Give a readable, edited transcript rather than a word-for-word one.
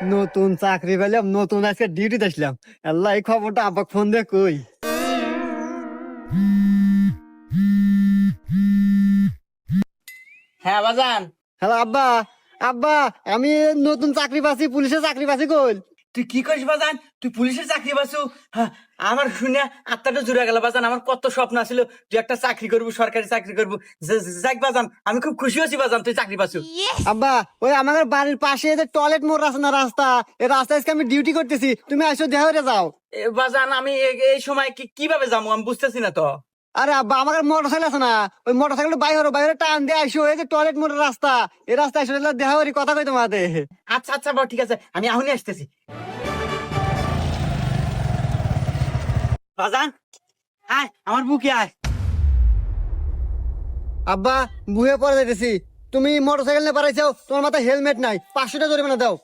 নতুন চাকরি পেলাম, নতুন আজকে ডিউটিতে আসলাম। আল্লাহ, এই খবরটা আব্বাকে ফোন দিয়ে কই। হ্যাঁ বাজান। হ্যালো আব্বা। আব্বা, আমি নতুন চাকরি পাচ্ছি, পুলিশের চাকরি পাচ্ছি। কই? তুই কি করিস বাজান? তুই পুলিশের চাকরি পাচ্ছু? হ্যাঁ, আমার শুনে আত্মাটা জুড়ে গেল বাজান। আমার কত স্বপ্ন ছিল তুই একটা চাকরি করবি, সরকারি চাকরি করবি। যাক বাজান, আমি খুব খুশি হয়েছি বাজান তুই চাকরি পাচ্ছু। আব্বা, ওই আমাদের বাড়ির পাশে যে টয়লেট মোড় আছে না, রাস্তা, এই রাস্তায় আজকে আমি ডিউটি করতেছি, তুমি আসো দেখা হয়ে যাও। বাজান আমি এই সময় কিভাবে যাবো আমি বুঝতেছি না তো। আরে আব্বা, আমার মোটর সাইকেল আছে না, ওই মোটর সাইকেল বাইরে বাইরে টান দিয়ে আইসো, এই যে টয়লেট মোড়ের রাস্তা, এই রাস্তায় এসে দেখা করি, কথা কই তোমাদের। আচ্ছা আচ্ছা বাবা, ঠিক আছে, আমি এখনই আসতেছি বাজান। আয় আমার বুকে আয়। আব্বা, বুয়ে পরে যাইতেছি। তুমি মোটর সাইকেল নিয়ে পারাইছো, তোমার মাথায় হেলমেট নাই, 500 টাকা জরিমানা দাও।